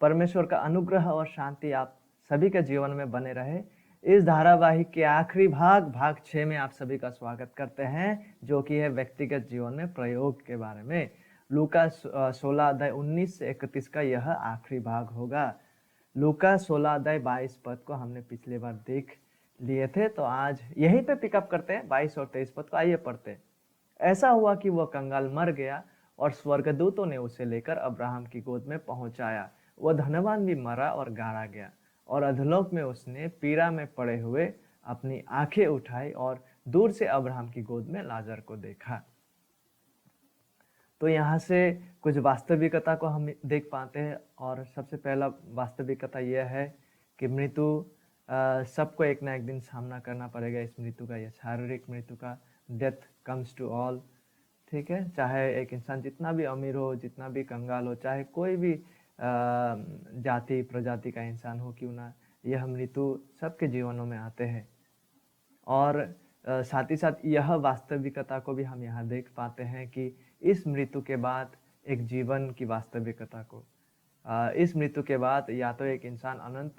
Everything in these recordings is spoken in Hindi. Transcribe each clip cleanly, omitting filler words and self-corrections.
परमेश्वर का अनुग्रह और शांति आप सभी के जीवन में बने रहे। इस धारावाहिक के आखिरी भाग 6 में आप सभी का स्वागत करते हैं, जो कि है व्यक्तिगत जीवन में प्रयोग के बारे में। लूका 16 अध्याय 19 से 31 का यह आखिरी भाग होगा। लूका 16 अध्याय 22 पद को हमने पिछले बार देख लिए थे, तो आज यहीं पे पिकअप करते हैं 22 और 23 पद को। आइए पढ़ते हैं। ऐसा हुआ कि वह कंगाल मर गया और स्वर्गदूतों ने उसे लेकर अब्राहम की गोद में पहुंचाया। वह धनवान भी मरा और गाड़ा गया, और अधोलोक में उसने पीड़ा में पड़े हुए अपनी आंखें उठाई और दूर से अब्राहम की गोद में लाजर को देखा। तो यहाँ से कुछ वास्तविकता को हम देख पाते हैं, और सबसे पहला वास्तविकता यह है कि मृत्यु सबको एक ना एक दिन सामना करना पड़ेगा। इस मृत्यु का, यह शारीरिक मृत्यु का, डेथ कम्स टू ऑल। ठीक है, चाहे एक इंसान जितना भी अमीर हो, जितना भी कंगाल हो, चाहे कोई भी जाति प्रजाति का इंसान हो क्यों ना, यह मृत्यु सबके जीवनों में आते हैं। और साथ ही साथ यह वास्तविकता को भी हम यहाँ देख पाते हैं कि इस मृत्यु के बाद एक जीवन की वास्तविकता को, इस मृत्यु के बाद या तो एक इंसान अनंत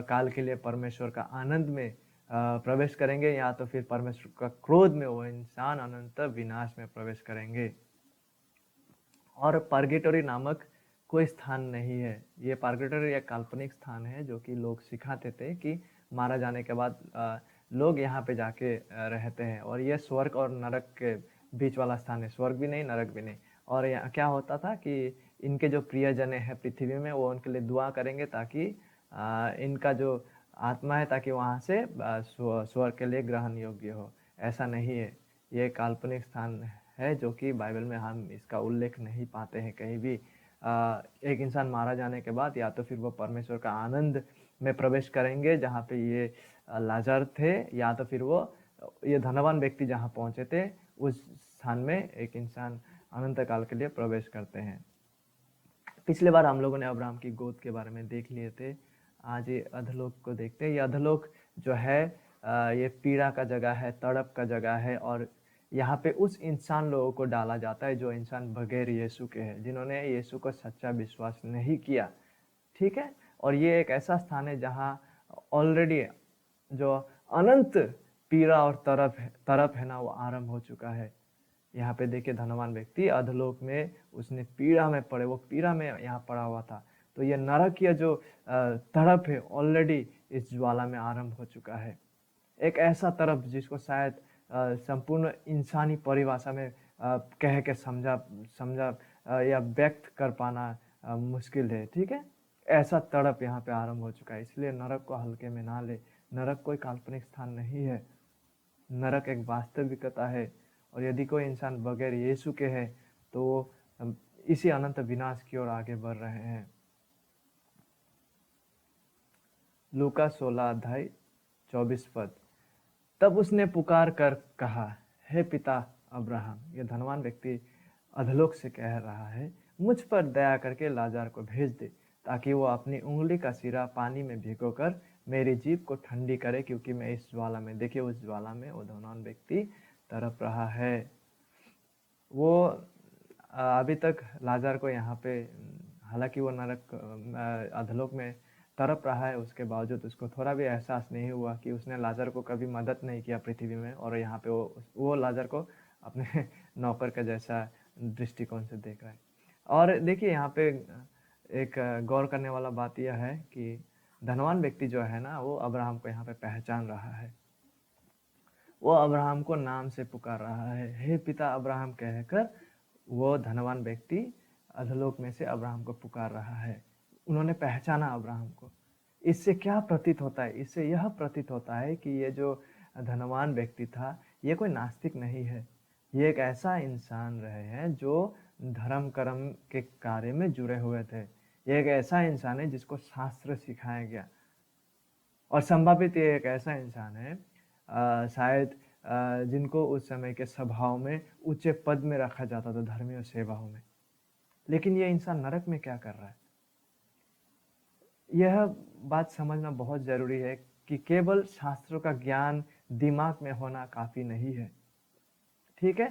काल के लिए परमेश्वर का आनंद में प्रवेश करेंगे, या तो फिर परमेश्वर का क्रोध में वो इंसान अनंत विनाश में प्रवेश करेंगे। और पर्गेटोरी नामक कोई स्थान नहीं है। ये पर्गेटोरी एक काल्पनिक स्थान है जो कि लोग सिखाते थे कि मारा जाने के बाद लोग यहाँ पे जाके रहते हैं, और ये स्वर्ग और नरक के बीच वाला स्थान है। स्वर्ग भी नहीं, नरक भी नहीं। और यहाँ क्या होता था कि इनके जो प्रियजन है पृथ्वी में, वो उनके लिए दुआ करेंगे ताकि इनका जो आत्मा है, ताकि वहाँ से स्वर्ग के लिए ग्रहण योग्य हो। ऐसा नहीं है, ये काल्पनिक स्थान है जो कि बाइबल में हम इसका उल्लेख नहीं पाते हैं कहीं भी। एक इंसान मारा जाने के बाद या तो फिर वो परमेश्वर का आनंद में प्रवेश करेंगे जहाँ पे ये लाजर थे, या तो फिर वो ये धनवान व्यक्ति जहाँ पहुँचे थे उस स्थान में एक इंसान अनंत काल के लिए प्रवेश करते हैं। पिछले बार हम लोगों ने अब्राहम की गोद के बारे में देख लिए थे। आज ये अधलोक को देखते हैं। ये अधलोक जो है ये पीड़ा का जगह है, तड़प का जगह है, और यहाँ पे उस इंसान लोगों को डाला जाता है जो इंसान बगैर यीशु के हैं, जिन्होंने यीशु को सच्चा विश्वास नहीं किया। ठीक है, और ये एक ऐसा स्थान है जहाँ ऑलरेडी जो अनंत पीड़ा और तरफ है ना, वो आरंभ हो चुका है। यहाँ पे देखिए, धनवान व्यक्ति अधलोक में उसने पीड़ा में पड़े, वो पीड़ा में यहाँ पड़ा हुआ था। तो ये नरक या जो तड़प है ऑलरेडी इस ज्वाला में आरंभ हो चुका है। एक ऐसा तरफ जिसको शायद संपूर्ण इंसानी परिभाषा में कह के समझा या व्यक्त कर पाना मुश्किल है। ठीक है, ऐसा तड़प यहाँ पे आरंभ हो चुका है। इसलिए नरक को हल्के में ना ले। नरक कोई काल्पनिक स्थान नहीं है, नरक एक वास्तविकता है। और यदि कोई इंसान बगैर यीशु के है तो वो इसी अनंत विनाश की ओर आगे बढ़ रहे हैं। लूका 16 अध्याय 24 पद। तब उसने पुकार कर कहा, हे पिता अब्राहम, ये धनवान व्यक्ति अधलोक से कह रहा है, मुझ पर दया करके लाजर को भेज दे, ताकि वो अपनी उंगली का सिरा पानी में भिगोकर मेरी जीभ को ठंडी करे, क्योंकि मैं इस ज्वाला में, देखिए उस ज्वाला में वो धनवान व्यक्ति तड़प रहा है। वो अभी तक लाजर को यहाँ पे, हालांकि वो नरक अधलोक में तड़प रहा है, उसके बावजूद उसको थोड़ा भी एहसास नहीं हुआ कि उसने लाजर को कभी मदद नहीं किया पृथ्वी में, और यहाँ पे वो लाजर को अपने नौकर का जैसा दृष्टिकोण से देख रहा है। और देखिए यहाँ पे एक गौर करने वाला बात यह है कि धनवान व्यक्ति जो है ना, वो अब्राहम को यहाँ पे पहचान रहा है। वो अब्राहम को नाम से पुकार रहा है, हे पिता अब्राहम कहकर वो धनवान व्यक्ति अधलोक में से अब्राहम को पुकार रहा है। उन्होंने पहचाना अब्राहम को। इससे क्या प्रतीत होता है? इससे यह प्रतीत होता है कि ये जो धनवान व्यक्ति था, ये कोई नास्तिक नहीं है। ये एक ऐसा इंसान रहे हैं जो धर्म कर्म के कार्य में जुड़े हुए थे। ये एक ऐसा इंसान है जिसको शास्त्र सिखाया गया, और संभावित ये एक ऐसा इंसान है शायद जिनको उस समय के सभाओं में ऊंचे पद में रखा जाता था, धर्मीय सेवाओं में। लेकिन ये इंसान नरक में क्या कर रहा है? यह बात समझना बहुत जरूरी है कि केवल शास्त्रों का ज्ञान दिमाग में होना काफी नहीं है। ठीक है,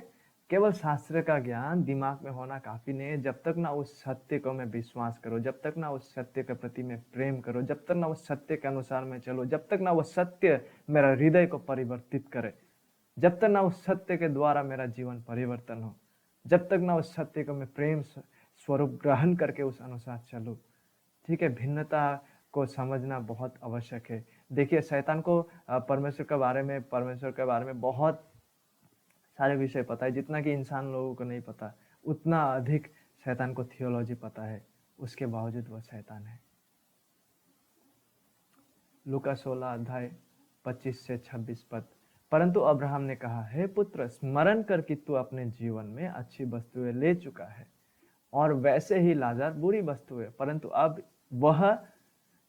केवल शास्त्र का ज्ञान दिमाग में होना काफी नहीं है, जब तक ना उस सत्य को मैं विश्वास करो, जब तक ना उस सत्य के प्रति मैं प्रेम करो, जब तक ना उस सत्य के अनुसार मैं चलो, जब तक ना वो सत्य मेरा हृदय को परिवर्तित करे, जब तक ना उस सत्य के द्वारा मेरा जीवन परिवर्तन हो, जब तक ना उस सत्य को मैं प्रेम स्वरूप ग्रहण करके उस अनुसार चलूं। ठीक है, भिन्नता को समझना बहुत आवश्यक है। देखिए, शैतान को परमेश्वर के बारे में बहुत सारे विषय पता है, जितना कि इंसान लोगों को नहीं पता, उतना अधिक शैतान को थियोलॉजी पता है। उसके बावजूद वह शैतान है। लूका 16 अध्याय 25 से 26 पद। परंतु अब्राहम ने कहा, हे पुत्र, स्मरण कर कि तू अपने जीवन में अच्छी वस्तुएं ले चुका है, और वैसे ही लाजर बुरी वस्तुएं, परंतु अब वह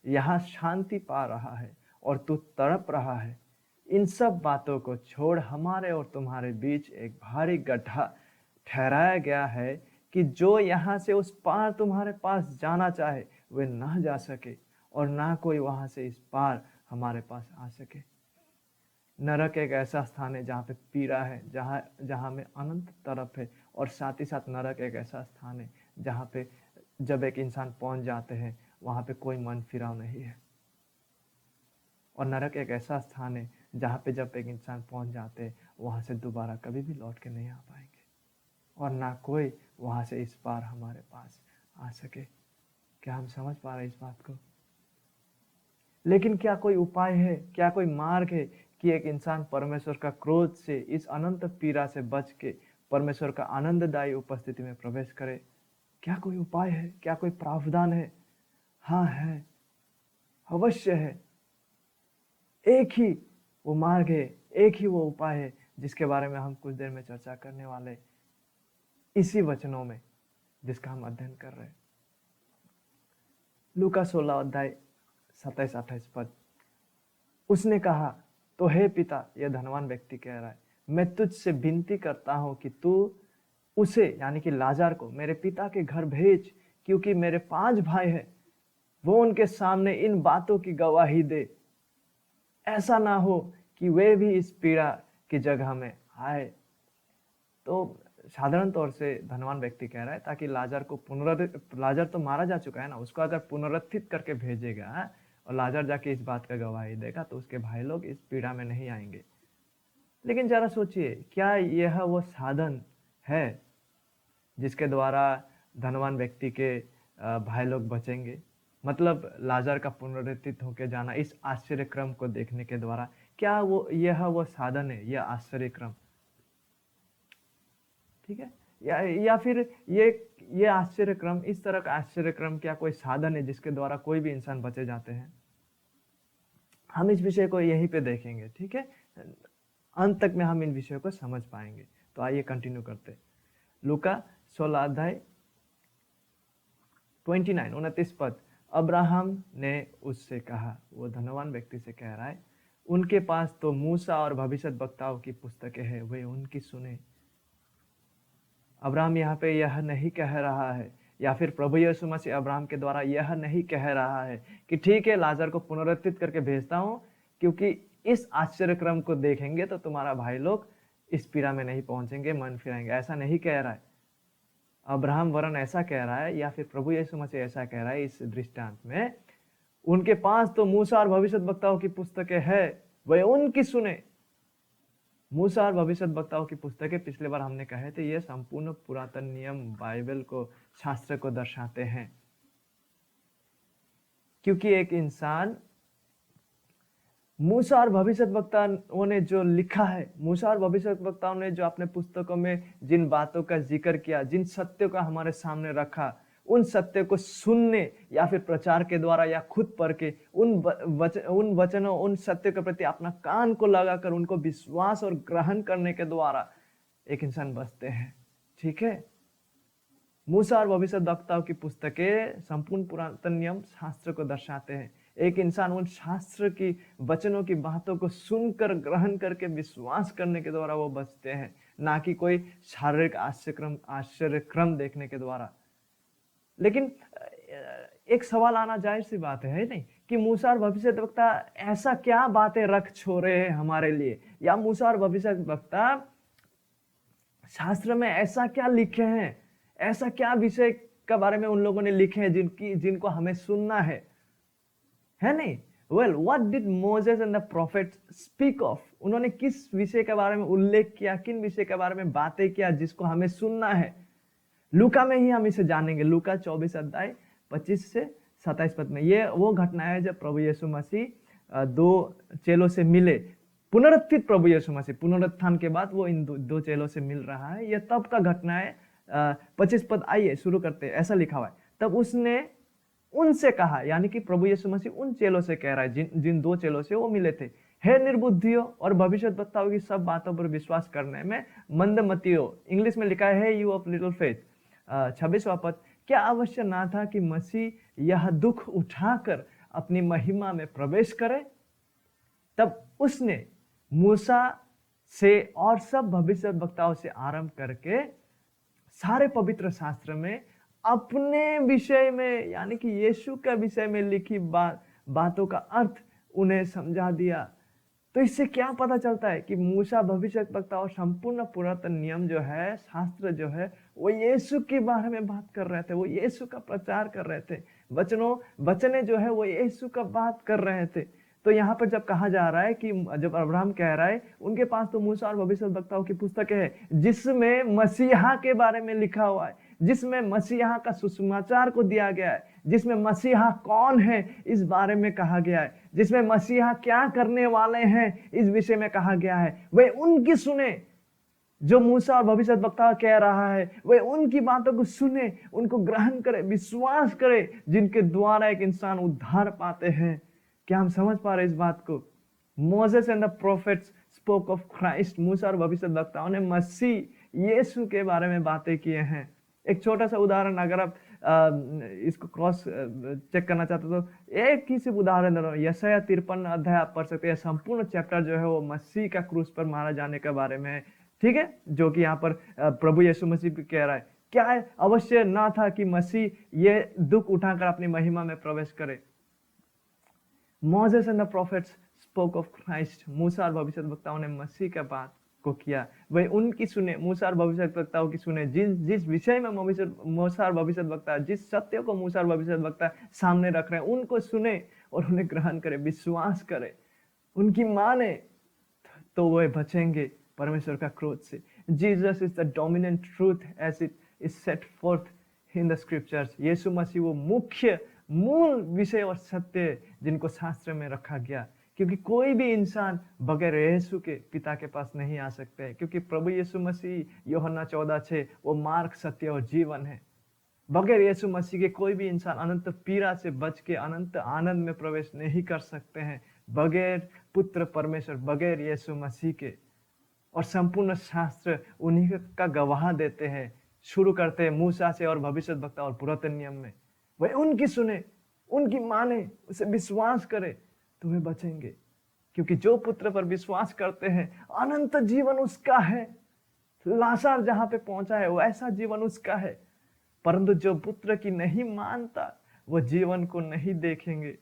यहाँ शांति पा रहा है और तू तड़प रहा है। इन सब बातों को छोड़ हमारे और तुम्हारे बीच एक भारी गड्ढा ठहराया गया है कि जो यहाँ से उस पार तुम्हारे पास जाना चाहे वे ना जा सके, और ना कोई वहां से इस पार हमारे पास आ सके। नरक एक ऐसा स्थान है जहाँ पे पीड़ा है, जहाँ में अनंत तरफ है, और साथ ही साथ नरक एक ऐसा स्थान है जहाँ पे जब एक इंसान पहुंच जाते हैं वहां पे कोई मन फिराव नहीं है। और नरक एक ऐसा स्थान है जहाँ पे जब एक इंसान पहुंच जाते हैं वहां से दोबारा कभी भी लौट के नहीं आ पाएंगे, और ना कोई वहां से इस पार हमारे पास आ सके। क्या हम समझ पा रहे हैं इस बात को? लेकिन क्या कोई उपाय है, क्या कोई मार्ग है कि एक इंसान परमेश्वर का क्रोध से, इस अनंत पीड़ा से बच के परमेश्वर का आनंददायी उपस्थिति में प्रवेश करे? क्या कोई उपाय है? क्या कोई प्रावधान है? हाँ है, अवश्य है। एक ही वो मार्ग है, एक ही वो उपाय है जिसके बारे में हम कुछ देर में चर्चा करने वाले इसी वचनों में, जिसका हम अध्ययन कर रहे हैं। लूका 16 अध्याय 27-28 पद। उसने कहा, तो हे पिता, यह धनवान व्यक्ति कह रहा है, मैं तुझसे विनती करता हूं कि तू उसे, यानी कि लाजर को, मेरे पिता के घर भेज, क्योंकि मेरे 5 भाई हैं। वो उनके सामने इन बातों की गवाही दे, ऐसा ना हो कि वे भी इस पीड़ा की जगह में आए। तो साधारण तौर से धनवान व्यक्ति कह रहा है ताकि लाजर को लाजर तो मारा जा चुका है ना, उसको अगर पुनरुत्थित करके भेजेगा और लाजर जाके इस बात का गवाही देगा तो उसके भाई लोग इस पीड़ा में नहीं आएंगे। लेकिन जरा सोचिए, क्या यह वो साधन है जिसके द्वारा धनवान व्यक्ति के भाई लोग बचेंगे? मतलब लाजर का पुनरुत्थित होकर जाना, इस आश्चर्य क्रम को देखने के द्वारा, क्या यह वो साधन है, यह आश्चर्य क्रम? ठीक है, या फिर ये आश्चर्य क्रम, इस तरह का आश्चर्य क्रम क्या कोई साधन है जिसके द्वारा कोई भी इंसान बचे जाते हैं? हम इस विषय को यहीं पे देखेंगे। ठीक है, अंत तक में हम इन विषयों को समझ पाएंगे। तो आइए कंटिन्यू करते। लूका 16 अध्याय 29 पद। अब्राहम ने उससे कहा, वो धनवान व्यक्ति से कह रहा है, उनके पास तो मूसा और भविष्यद्वक्ताओं की पुस्तकें हैं, वे उनकी सुने। अब्राहम यहाँ पे यह नहीं कह रहा है, या फिर प्रभु यीशु मसीह अब्राहम के द्वारा यह नहीं कह रहा है कि ठीक है, लाजर को पुनरुत्थित करके भेजता हूं, क्योंकि इस आश्चर्य क्रम को देखेंगे तो तुम्हारा भाई लोग इस पीड़ा में नहीं पहुंचेंगे, मन फिराएंगे। ऐसा नहीं कह रहा है अब्राहम, वरन ऐसा कह रहा है, या फिर प्रभु यीशु मसीह ऐसा कह रहा है इस दृष्टांत में, उनके पास तो मूसा और भविष्यद्वक्ताओं की पुस्तकें है, वे उनकी सुने। मूसा और भविष्यद्वक्ताओं की पुस्तकें, पिछले बार हमने कहे थे, ये संपूर्ण पुरातन नियम, बाइबल को, शास्त्र को दर्शाते हैं। क्योंकि एक इंसान, मूसा और भविष्यद्वक्ताओं ने जो लिखा है, मूसा और भविष्यद्वक्ताओं ने जो अपने पुस्तकों में जिन बातों का जिक्र किया, जिन सत्यों का हमारे सामने रखा, उन सत्य को सुनने या फिर प्रचार के द्वारा या खुद पढ़ के उन वचनों, उन सत्य के प्रति अपना कान को लगाकर उनको विश्वास और ग्रहण करने के द्वारा एक इंसान बचते हैं। ठीक है, मूसा और भविष्यद्वक्ताओं की पुस्तकें संपूर्ण पुरातन नियम, शास्त्र को दर्शाते हैं। एक इंसान उन शास्त्र की वचनों की बातों को सुनकर, ग्रहण करके, विश्वास करने के द्वारा वो बचते हैं, ना कि कोई शारीरिक आश्चर्य क्रम देखने के द्वारा। लेकिन एक सवाल आना जाहिर सी बात है नहीं, कि मूसा और भविष्यद्वक्ता ऐसा क्या बातें रख छोड़े हैं हमारे लिए, या मूसा और भविष्यद्वक्ता शास्त्र में ऐसा क्या लिखे हैं, ऐसा क्या विषय के बारे में उन लोगों ने लिखे हैं जिनको हमें सुनना है नहीं। Well, what did Moses and the profit speak of, उन्होंने किस विषय के बारे में उल्लेख किया, किन विषय के बारे में बातें किया जिसको हमें सुनना है। लूका में ही हम इसे जानेंगे। लूका 24 अध्याय 25 से 27 पद में ये वो घटना है जब प्रभु यीशु मसीह दो चेलों से मिले। पुनरुत्थित प्रभु यीशु मसीह पुनरुत्थान के बाद वो इन दो चेलों से मिल रहा है। यह तब का घटना है। 25 पद आइए शुरू करते हैं। ऐसा लिखा हुआ है, तब उसने उनसे कहा, यानी कि प्रभु यीशु मसीह उन चेलों से कह रहा है जिन दो चेलों से वो मिले थे, हे निर्बुद्धियों और भविष्यद्वक्ताओं की सब बातों पर विश्वास करने में मंदमतियों। इंग्लिश में लिखा है यू ऑफ लिटिल फेथ। 26वां पद, क्या अवश्य ना था कि मसीह यह दुख उठाकर अपनी महिमा में प्रवेश करे। तब उसने मूसा से और सब भविष्यद्वक्ताओं से आरंभ करके सारे पवित्र शास्त्र में अपने विषय में, यानी कि यीशु के विषय में लिखी बातों का अर्थ उन्हें समझा दिया। तो इससे क्या पता चलता है कि मूसा, भविष्यद्वक्ता और संपूर्ण पुरातन नियम जो है, शास्त्र जो है, वो यीशु के बारे में बात कर रहे थे, वो यीशु का प्रचार कर रहे थे। वचने जो है वो यीशु का बात कर रहे थे। तो यहाँ पर जब कहा जा रहा है कि जब अब्राहम कह रहा है उनके पास तो मूसा और भविष्यद्वक्ताओं की पुस्तकें है जिसमें मसीहा के बारे में लिखा हुआ है, जिसमें मसीहा का सुसमाचार को दिया गया है, जिसमें मसीहा कौन है इस बारे में कहा गया है, जिसमें मसीहा क्या करने वाले हैं इस विषय में कहा गया है, वे उनकी सुने। जो मूसा और भविष्यद्वक्ता कह रहा है वे उनकी बातों को सुने, उनको ग्रहण करे, विश्वास करे, जिनके द्वारा एक इंसान उद्धार पाते हैं। क्या हम समझ पा रहे इस बात को? Moses and the prophets spoke of Christ. मूसा और भविष्यद्वक्ताओं ने मसीह यीशु के बारे में बातें किए हैं। एक छोटा सा उदाहरण, अगर आप इसको क्रॉस चेक करना चाहते हो तो एक ही सिर्फ उदाहरण दे रहा हूं। यशायाह 53 अध्याय आप पढ़ सकते हैं। संपूर्ण चैप्टर जो है वो मसीह का क्रूस पर मारा जाने के बारे में है, ठीक है, जो कि यहाँ पर प्रभु यीशु मसीह कह रहा है। क्या है? अवश्य ना था कि मसीह ये दुख उठाकर अपनी महिमा में प्रवेश करे। Moses and the prophets spoke of Christ. मूसा और भविष्यद्वक्ताओं ने मसीह का बात को किया, वे उनकी सुने। मूसा और भविष्यद्वक्ताओं की सुने। जिस विषय में मूसा और भविष्यद्वक्ता, जिस सत्य को मूसा और भविष्यद्वक्ता सामने रख रहे हैं, उनको सुने और उन्हें ग्रहण करे, विश्वास करे, उनकी माने, तो वे बचेंगे परमेश्वर का क्रोध से। Jesus is the dominant truth as it is set forth in the scriptures. यीशु मसीह वो मुख्य मूल विषय और सत्य जिनको शास्त्र में रखा गया, क्योंकि कोई भी इंसान बगैर यीशु के पिता के पास नहीं आ सकते हैं, क्योंकि प्रभु यीशु मसीह यूहन्ना 14:6 वो मार्ग, सत्य और जीवन है। बगैर यीशु मसीह के कोई भी इंसान अनंत पीड़ा से बच के अनंत आनंद में प्रवेश नहीं कर सकते हैं, बगैर पुत्र परमेश्वर, बगैर यीशु मसीह के। और संपूर्ण शास्त्र उन्हीं का गवाह देते हैं। शुरू करते हैं मूसा से और भविष्यद्वक्ता और पुरातन नियम में। वह उनकी सुने, उनकी माने, उसे विश्वास करे, तो वे बचेंगे, क्योंकि जो पुत्र पर विश्वास करते हैं अनंत जीवन उसका है। लाजर जहां पे पहुंचा है वैसा जीवन उसका है। परंतु जो पुत्र की नहीं मानता वो जीवन को नहीं देखेंगे,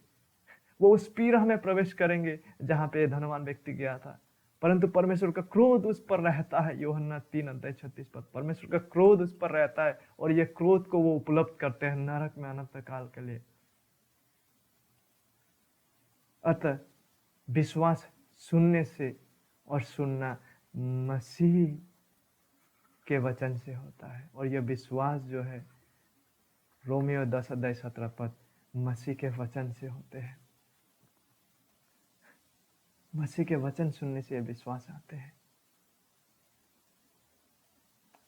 वो उस पीड़ा में प्रवेश करेंगे जहां पे धनवान व्यक्ति गया था। परंतु परमेश्वर का क्रोध उस पर रहता है। यूहन्ना 3:36 पद। परमेश्वर का क्रोध उस पर रहता है और ये क्रोध को वो उपलब्ध करते हैं नरक में अनंत काल के लिए। अतः विश्वास सुनने से और सुनना मसीह के वचन से होता है। और यह विश्वास जो है रोमियो 10:17 पद मसीह के वचन से होते हैं। मसीह के वचन सुनने से विश्वास आते हैं।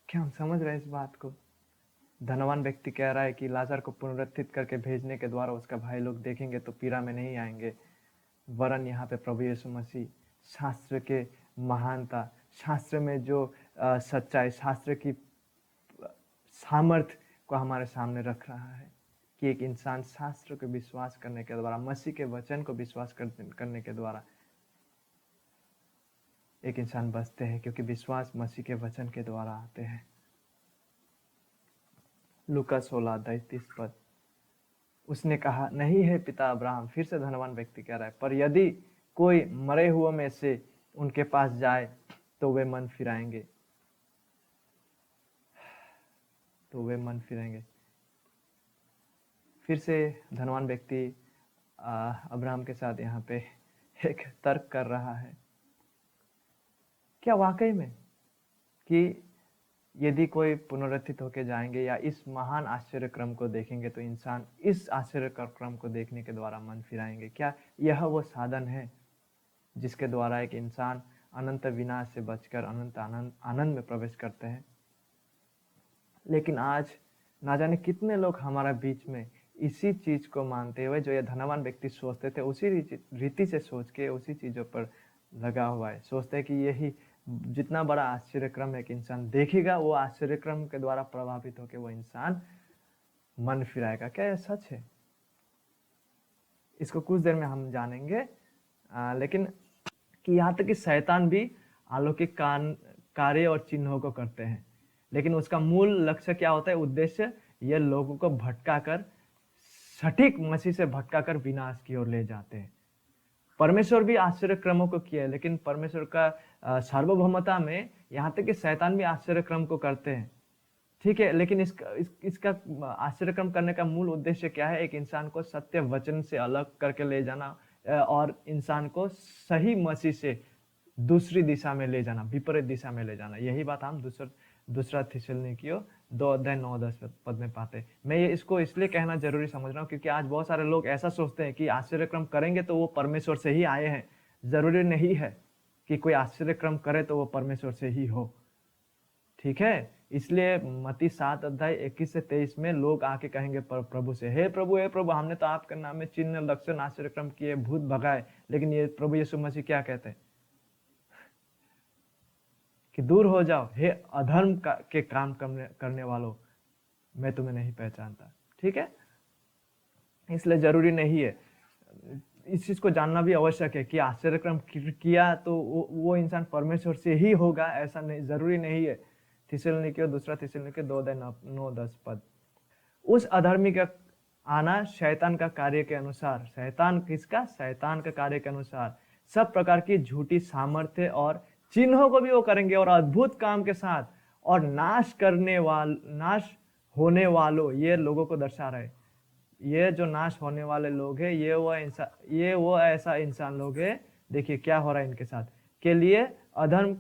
क्या हम समझ रहे हैं इस बात को? धनवान व्यक्ति कह रहा है कि लाजर को पुनरुत्थित करके भेजने के द्वारा उसका भाई लोग देखेंगे तो पीड़ा में नहीं आएंगे, वरन यहाँ पे प्रभु यीशु मसीह शास्त्र के महानता, शास्त्र में जो सच्चाई, शास्त्र की सामर्थ्य को हमारे सामने रख रहा है कि एक इंसान शास्त्र को विश्वास करने के द्वारा, मसीह के वचन को विश्वास करने के द्वारा एक इंसान बचते हैं, क्योंकि विश्वास मसीह के वचन के द्वारा आते हैं। लूका 16:30 पद। उसने कहा, नहीं है पिता अब्राहम। फिर से धनवान व्यक्ति कह रहा है, पर यदि कोई मरे हुए में से उनके पास जाए तो वे मन फिराएंगे। तो वे मन फिरेंगे। फिर से धनवान व्यक्ति अब्राहम के साथ यहाँ पे एक तर्क कर रहा है। क्या वाकई में कि यदि कोई पुनरुत्थित होके जाएंगे या इस महान आश्चर्य क्रम को देखेंगे तो इंसान इस आश्चर्य क्रम को देखने के द्वारा मन फिराएंगे? क्या यह वो साधन है जिसके द्वारा एक इंसान अनंत विनाश से बचकर अनंत आनंद में प्रवेश करते हैं? लेकिन आज ना जाने कितने लोग हमारा बीच में इसी चीज को मानते हुए, जो ये धनवान व्यक्ति सोचते थे, उसी रीति से सोच के उसी चीजों पर लगा हुआ है। सोचते हैं कि यही जितना बड़ा आश्चर्यक्रम एक इंसान देखेगा, वो आश्चर्यक्रम के द्वारा प्रभावित होकर वो इंसान मन फिराएगा। क्या यह सच है? इसको कुछ देर में हम जानेंगे। लेकिन कि यहाँ तक कि शैतान भी अलौकिक कार्य और चिन्हों को करते हैं, लेकिन उसका मूल लक्ष्य क्या होता है? उद्देश्य ये लोगों को भटकाकर, सटीक मसीह से भटकाकर विनाश की ओर ले जाते हैं। परमेश्वर भी आश्चर्य क्रमों को किया है, लेकिन परमेश्वर का सार्वभौमता में यहाँ तक कि शैतान भी आश्चर्य क्रम को करते हैं, ठीक है। लेकिन इसका आश्चर्य क्रम करने का मूल उद्देश्य क्या है? एक इंसान को सत्य वचन से अलग करके ले जाना और इंसान को सही मसीह से दूसरी दिशा में ले जाना, विपरीत दिशा में ले जाना। यही बात हम दूसरा थिस्सलुनीकियों 2:9-10 पद में पाते हैं। मैं ये इसको इसलिए कहना जरूरी समझ रहा हूँ क्योंकि आज बहुत सारे लोग ऐसा सोचते हैं कि आश्चर्यक्रम करेंगे तो वो परमेश्वर से ही आए हैं। जरूरी नहीं है कि कोई आश्चर्यक्रम करे तो वो परमेश्वर से ही हो, ठीक है। इसलिए मत्ती 7:21-23 में लोग आके कहेंगे प्रभु से, हे प्रभु हमने तो आपके नाम में चिन्ह, लक्षण, आश्चर्यक्रम किए, भूत भगाए। लेकिन ये प्रभु यीशु मसीह क्या कहते हैं कि दूर हो जाओ हे अधर्म के काम करने वालों, मैं तुम्हें नहीं पहचानता, ठीक है। इसलिए जरूरी नहीं है, इस चीज को जानना भी आवश्यक है कि आश्चर्यक्रम किया तो वो इंसान परमेश्वर से ही होगा, ऐसा नहीं, जरूरी नहीं है। थिस्सलुनीकियों 2 थिस्सलुनीकियों 2:9-10 पद। उस अधर्मी का आना शैतान का कार्य के अनुसार, शैतान का कार्य के अनुसार सब प्रकार की झूठी सामर्थ्य और चिन्हों को भी वो करेंगे और अद्भुत काम के साथ, और नाश होने वालों, ये लोगों को दर्शा रहे। ये जो नाश होने वाले लोग हैं, ये वो ऐसा इंसान लोग हैं, देखिए क्या हो रहा है इनके साथ, के लिए अधर्म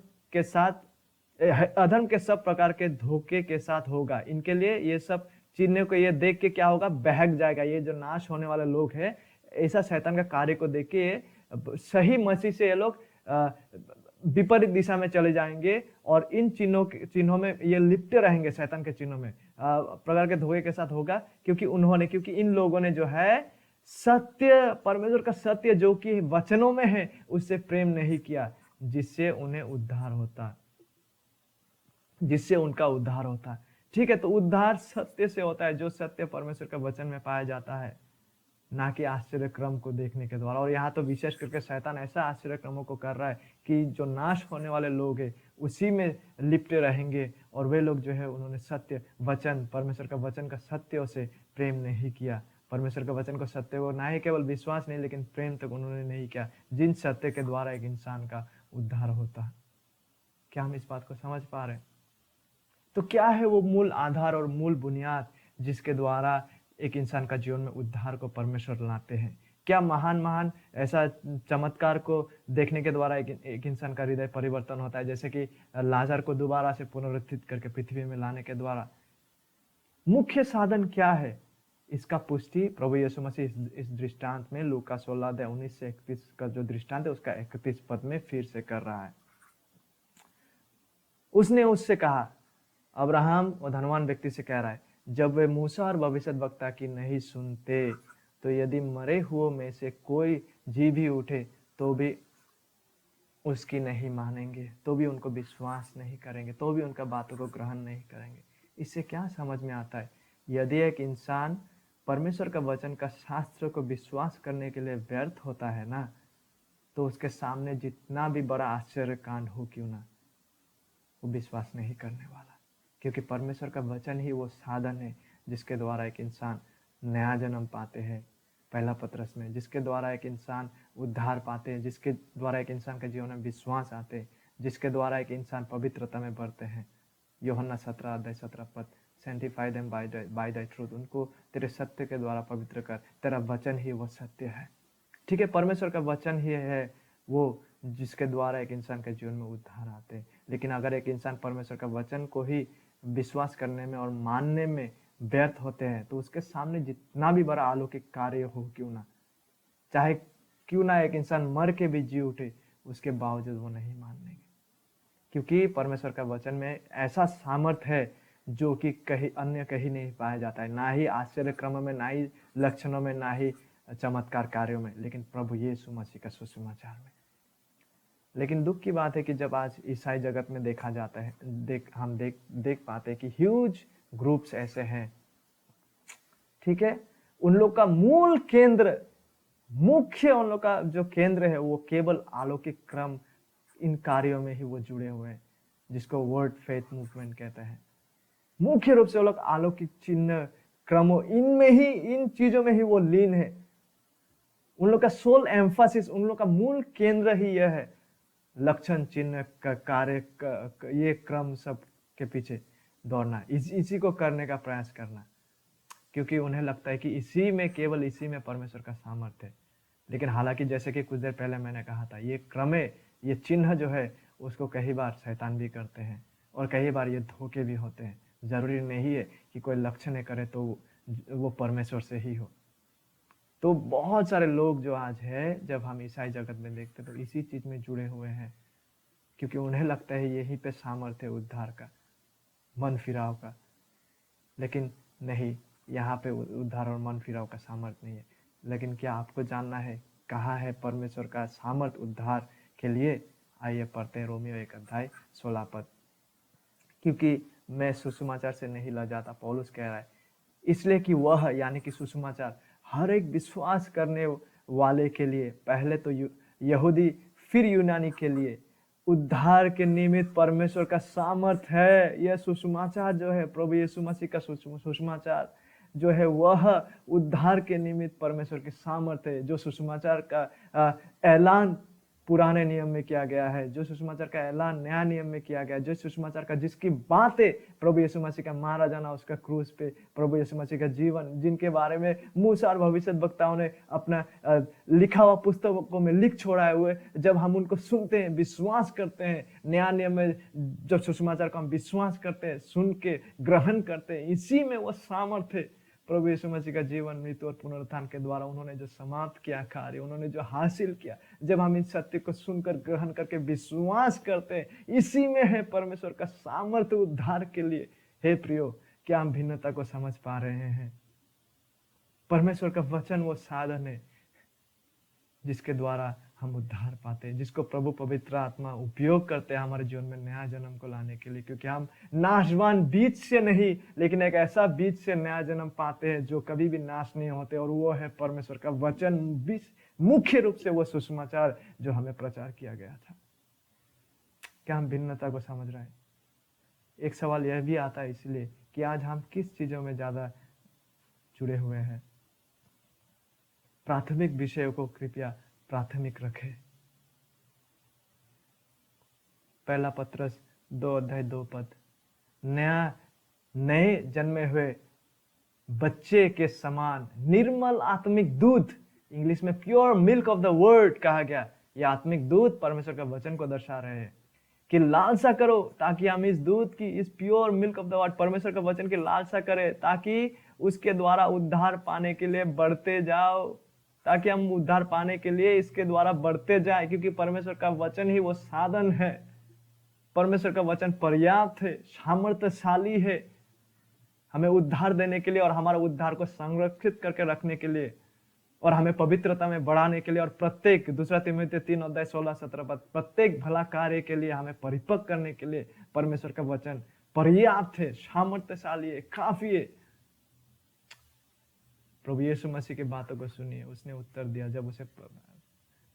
के सब प्रकार के धोखे के साथ होगा। इनके लिए ये सब चिन्ह को ये देख के क्या होगा? बहक जाएगा। ये जो नाश होने वाले लोग हैं, ऐसा शैतान का कार्य को देख के सही मसीह से ये लोग विपरीत दिशा में चले जाएंगे और इन चिन्हों में ये लिपटे रहेंगे। शैतान के चिन्हों में प्रकार के धोखे के साथ होगा, क्योंकि इन लोगों ने जो है सत्य, परमेश्वर का सत्य जो कि वचनों में है, उससे प्रेम नहीं किया, जिससे उनका उद्धार होता, ठीक है। तो उद्धार सत्य से होता है, जो सत्य परमेश्वर के वचन में पाया जाता है, ना कि आश्चर्य क्रम को देखने के द्वारा। और यहाँ तो विशेष करके शैतान ऐसा आश्चर्य क्रमों को कर रहा है कि जो नाश होने वाले लोग हैं उसी में लिपटे रहेंगे, और वे लोग जो है उन्होंने सत्य वचन, परमेश्वर का वचन का सत्य से प्रेम नहीं किया। परमेश्वर के वचन को सत्य को ना ही केवल विश्वास नहीं, लेकिन प्रेम तक उन्होंने नहीं किया, जिन सत्य के द्वारा एक इंसान का उद्धार होता। क्या हम इस बात को समझ पा रहे हैं? तो क्या है वो मूल आधार और मूल बुनियाद जिसके द्वारा एक इंसान का जीवन में उद्धार को परमेश्वर लाते हैं? क्या महान ऐसा चमत्कार को देखने के द्वारा एक इंसान का हृदय परिवर्तन होता है, जैसे कि लाजर को दोबारा से पुनरुत्थित करके पृथ्वी में लाने के द्वारा? मुख्य साधन क्या है? इसका पुष्टि प्रभु यीशु मसीह इस दृष्टांत में लूका 16:19-31 का जो दृष्टांत है उसका 31 पद में फिर से कर रहा है। उसने उससे कहा, अब्राहम और धनवान व्यक्ति से कह रहा है, जब वे मूसा और भविष्यद्वक्ता की नहीं सुनते, तो यदि मरे हुओं में से कोई जी भी उठे तो भी उसकी नहीं मानेंगे, तो भी उनको विश्वास नहीं करेंगे, तो भी उनका बातों को ग्रहण नहीं करेंगे। इससे क्या समझ में आता है? यदि एक इंसान परमेश्वर का वचन का शास्त्र को विश्वास करने के लिए व्यर्थ होता है ना, तो उसके सामने जितना भी बड़ा आश्चर्य कांड हो क्यों ना, वो विश्वास नहीं करने वाला। क्योंकि परमेश्वर का वचन ही वो साधन है जिसके द्वारा एक इंसान नया जन्म पाते हैं, पहला पत्रस में, जिसके द्वारा एक इंसान उद्धार पाते हैं, जिसके द्वारा एक इंसान के जीवन में विश्वास आते हैं, जिसके द्वारा एक इंसान पवित्रता में बढ़ते हैं। यूहन्ना 17:17 पद sanctify them by the truth, उनको तेरे सत्य के द्वारा पवित्र कर, तेरा वचन ही वो सत्य है। ठीक है, परमेश्वर का वचन ही है वो जिसके द्वारा एक इंसान के जीवन में उद्धार आते हैं। लेकिन अगर एक इंसान परमेश्वर का वचन को ही विश्वास करने में और मानने में व्यर्थ होते हैं तो उसके सामने जितना भी बड़ा अलौकिक कार्य हो क्यों ना, चाहे क्यों ना एक इंसान मर के भी जी उठे, उसके बावजूद वो नहीं मान लेंगे, क्योंकि परमेश्वर का वचन में ऐसा सामर्थ है जो कि कहीं नहीं पाया जाता है, ना ही आश्चर्य क्रम में, ना ही लक्षणों में, ना ही चमत्कार कार्यों में, लेकिन प्रभु यीशु मसीह का सुसमाचार में। लेकिन दुख की बात है कि जब आज ईसाई जगत में देखा जाता है, हम देख पाते हैं कि ह्यूज ग्रुप्स ऐसे हैं, ठीक है, उन लोग का मूल केंद्र, मुख्य उन लोग का जो केंद्र है वो केवल अलौकिक क्रम, इन कार्यों में ही वो जुड़े हुए हैं, जिसको वर्ड फेथ मूवमेंट कहते हैं। मुख्य रूप से वो लोग अलौकिक चिन्ह क्रमों, इनमें ही, इन चीजों में ही वो लीन है। उन लोग का सोल एम्फासिस, उन लोग का मूल केंद्र ही यह है, लक्षण चिन्ह का कार्य ये क्रम सब के पीछे दौड़ना, इसी को करने का प्रयास करना, क्योंकि उन्हें लगता है कि इसी में, केवल इसी में परमेश्वर का सामर्थ्य है। लेकिन हालांकि जैसे कि कुछ देर पहले मैंने कहा था, ये क्रमे, ये चिन्ह जो है उसको कई बार शैतान भी करते हैं और कई बार ये धोखे भी होते हैं। जरूरी नहीं है कि कोई लक्षण करे तो वो परमेश्वर से ही हो। तो बहुत सारे लोग जो आज है, जब हम ईसाई जगत में देखते तो इसी चीज में जुड़े हुए हैं, क्योंकि उन्हें लगता है यहीं पे सामर्थ्य उद्धार का, मन फिराव का। लेकिन नहीं, यहाँ पे उद्धार और मन फिराव का सामर्थ्य नहीं है। लेकिन क्या आपको जानना है कहाँ है परमेश्वर का सामर्थ्य उद्धार के लिए? आइए पढ़ते हैं रोमियो 1 अध्याय 16 पद। क्योंकि मैं सुसमाचार से नहीं लजाता, पौलुस कह रहा है, इसलिए कि वह यानी कि सुसमाचार हर एक विश्वास करने वाले के लिए, पहले तो यहूदी फिर यूनानी के लिए उद्धार के निमित्त परमेश्वर का सामर्थ्य है। यह सुसमाचार जो है, प्रभु यीशु मसीह का सुसमाचार जो है, वह उद्धार के निमित्त परमेश्वर के सामर्थ्य है। जो सुसमाचार का ऐलान पुराने नियम में किया गया है, जो सुसमाचार का ऐलान नया नियम में किया गया है, जो सुसमाचार का जिसकी बातें प्रभु यीशु मसीह का मारा जाना, उसका क्रूस पे, प्रभु यीशु मसीह का जीवन, जिनके बारे में मूसा और भविष्यद्वक्ताओं ने अपना लिखा हुआ पुस्तकों में लिख छोड़ा हुए, जब हम उनको सुनते हैं, विश्वास करते हैं, नया नियम में जब सुसमाचार को हम विश्वास करते हैं, सुन के ग्रहण करते हैं, इसी में वो सामर्थ्य प्रभु यीशु मसीह का जीवन, मृत्यु और पुनरुत्थान के द्वारा उन्होंने जो समाप्त किया कार्य, उन्होंने जो हासिल किया, जब हम इस सत्य को सुनकर ग्रहण करके विश्वास करते हैं, इसी में है परमेश्वर का सामर्थ्य उद्धार के लिए। हे प्रियो, क्या हम भिन्नता को समझ पा रहे हैं? परमेश्वर का वचन वो साधन है जिसके द्वारा हम उद्धार पाते हैं, जिसको प्रभु पवित्र आत्मा उपयोग करते हैं हमारे जीवन में नया जन्म को लाने के लिए, क्योंकि हम नाशवान बीज से नहीं, लेकिन एक ऐसा बीज से नया जन्म पाते हैं जो कभी भी नाश नहीं होते, और वो है परमेश्वर का वचन, मुख्य रूप से वो सुसमाचार जो हमें प्रचार किया गया था। क्या हम भिन्नता को समझ रहे हैं? एक सवाल यह भी आता है इसलिए कि आज हम किस चीजों में ज्यादा जुड़े हुए हैं। प्राथमिक विषयों को कृपया प्राथमिक रखें। पहला पत्रस 2 अध्याय 2 पद, नए जन्मे हुए बच्चे के समान निर्मल आत्मिक दूध, इंग्लिश में pure milk of the word कहा गया, यह आत्मिक दूध परमेश्वर का वचन को दर्शा रहे हैं कि लालसा करो, ताकि हम इस दूध की, इस pure milk of the word, परमेश्वर का वचन की लालसा करें, ताकि उसके द्वारा उद्धार पाने के लिए बढ़ते जाओ, ताकि हम उद्धार पाने के लिए इसके द्वारा बढ़ते जाए, क्योंकि परमेश्वर का वचन ही वो साधन है। परमेश्वर का वचन पर्याप्त है, सामर्थ्यशाली है हमें उद्धार देने के लिए, और हमारे उद्धार को संरक्षित करके रखने के लिए, और हमें पवित्रता में बढ़ाने के लिए, और प्रत्येक 2 तीमुथियुस 3 अध्याय 16-17 पद, प्रत्येक भला कार्य के लिए हमें परिपक्व करने के लिए परमेश्वर का वचन पर्याप्त है, सामर्थ्यशाली है, काफी है। प्रभु यीशु मसीह की बातों को सुनिए, उसने उत्तर दिया जब उसे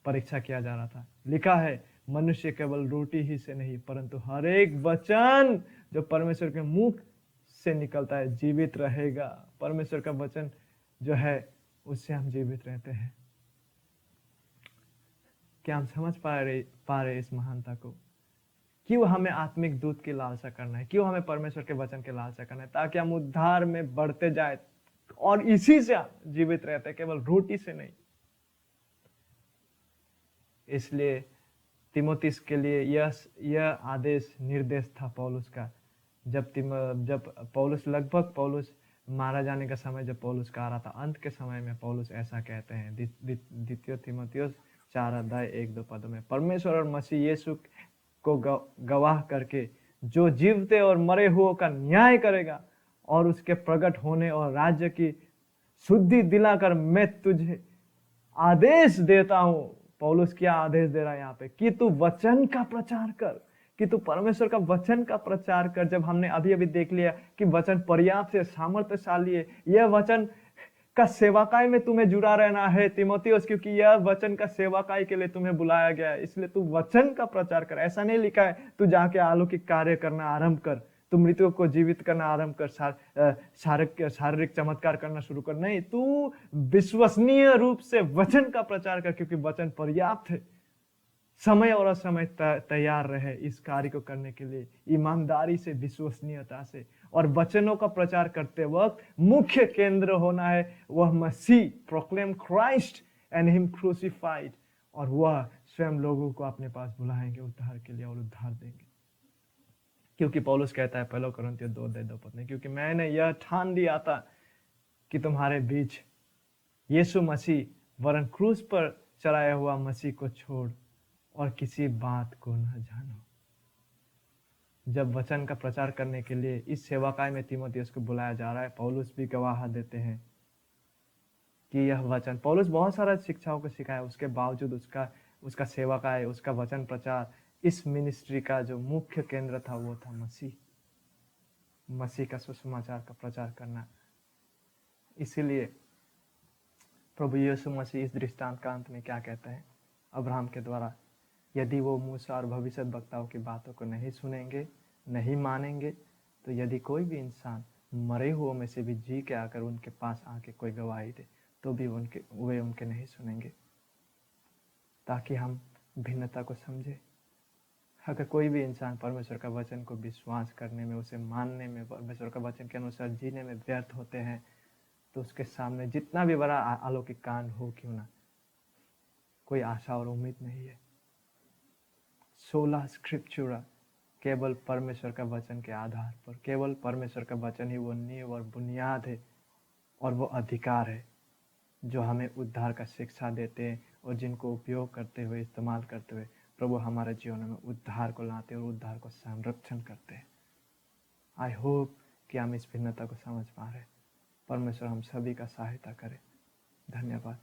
परीक्षा किया जा रहा था। लिखा है, मनुष्य केवल रोटी ही से नहीं परंतु हर एक वचन जो परमेश्वर के मुख से निकलता है जीवित रहेगा। परमेश्वर का वचन जो है उससे हम जीवित रहते हैं। क्या हम समझ पा रहे इस महानता को? क्यों हमें आत्मिक दूध की लालसा करना है, क्यों हमें परमेश्वर के वचन की लालसा करना है, ताकि हम उद्धार में बढ़ते जाए और इसी से जीवित रहते, केवल रोटी से नहीं। इसलिए तिमोथियस के लिए यह आदेश निर्देश था पौलुस का। जब पौलुस मारा जाने का समय जब पौलुस का आ रहा था, अंत के समय में पौलुस ऐसा कहते हैं द्वितीय तिमोथियस 4:1-2 में, परमेश्वर और मसीह यीशु को गवाह करके जो जीवते और मरे हुओं का न्याय करेगा और उसके प्रकट होने और राज्य की शुद्धि दिलाकर मैं तुझे आदेश देता हूं। पौलुस क्या आदेश दे रहा है यहाँ पे, कि तू वचन का प्रचार कर, कि तू परमेश्वर का वचन का प्रचार कर। जब हमने अभी अभी देख लिया कि वचन पर्याप्त है, सामर्थ्यशाली है, यह वचन का सेवाकाई में तुम्हें जुड़ा रहना है तिमोथियस, क्योंकि यह वचन का सेवाकाई के लिए तुम्हें बुलाया गया है। इसलिए तू वचन का प्रचार कर। ऐसा नहीं लिखा है तू जाके अलौकिक कार्य करना आरंभ कर, तू मृतकों को जीवित करना आरंभ कर, शारीरिक चमत्कार करना शुरू कर। नहीं, तू विश्वसनीय रूप से वचन का प्रचार कर, क्योंकि वचन पर्याप्त है। समय और असमय तैयार रहे इस कार्य को करने के लिए, ईमानदारी से, विश्वसनीयता से। और वचनों का प्रचार करते वक्त मुख्य केंद्र होना है वह मसीह, proclaim Christ and him crucified. और वह स्वयं लोगों को अपने पास बुलाएंगे उद्धार के लिए और उद्धार देंगे। क्योंकि पौलुस कहता है 1 कोरिन्थियों 2:2 में, क्योंकि मैंने यह ठान लिया था कि तुम्हारे बीच यीशु मसीह वरन क्रूस पर चढ़ाया हुआ मसीह को छोड़ और किसी बात को न जानो। जब वचन का प्रचार करने के लिए इस सेवाकाय में तिमोथियस को बुलाया जा रहा है, पौलुस भी गवाह देते हैं कि यह वचन, पौलुस बहुत सारा शिक्षाओं को सिखाया, उसके बावजूद उसका सेवाकाय, उसका वचन प्रचार, इस मिनिस्ट्री का जो मुख्य केंद्र था वो था मसीह का सुसमाचार का प्रचार करना। इसीलिए प्रभु यीशु मसीह इस दृष्टांत का अंत में क्या कहते हैं अब्राहम के द्वारा, यदि वो मूसा और भविष्यद्वक्ताओं की बातों को नहीं सुनेंगे, नहीं मानेंगे, तो यदि कोई भी इंसान मरे हुओं में से भी जी के आकर उनके पास आके कोई गवाही दे, तो भी वे उनके नहीं सुनेंगे। ताकि हम भिन्नता को समझे। अगर कोई भी इंसान परमेश्वर का वचन को विश्वास करने में, उसे मानने में, परमेश्वर का वचन के अनुसार जीने में व्यर्थ होते हैं, तो उसके सामने जितना भी बड़ा अलौकिक कांड हो क्यों ना, कोई आशा और उम्मीद नहीं है। 16 स्क्रिप्चुरा केवल परमेश्वर का वचन के आधार पर, केवल परमेश्वर का वचन ही वो नींव और बुनियाद है और वो अधिकार है जो हमें उद्धार का शिक्षा देते हैं और जिनको उपयोग करते हुए, इस्तेमाल करते हुए प्रभु हमारे जीवन में उद्धार को लाते और उद्धार को संरक्षण करते हैं। आई होप कि हम इस भिन्नता को समझ पा रहे। परमेश्वर हम सभी का सहायता करे। धन्यवाद।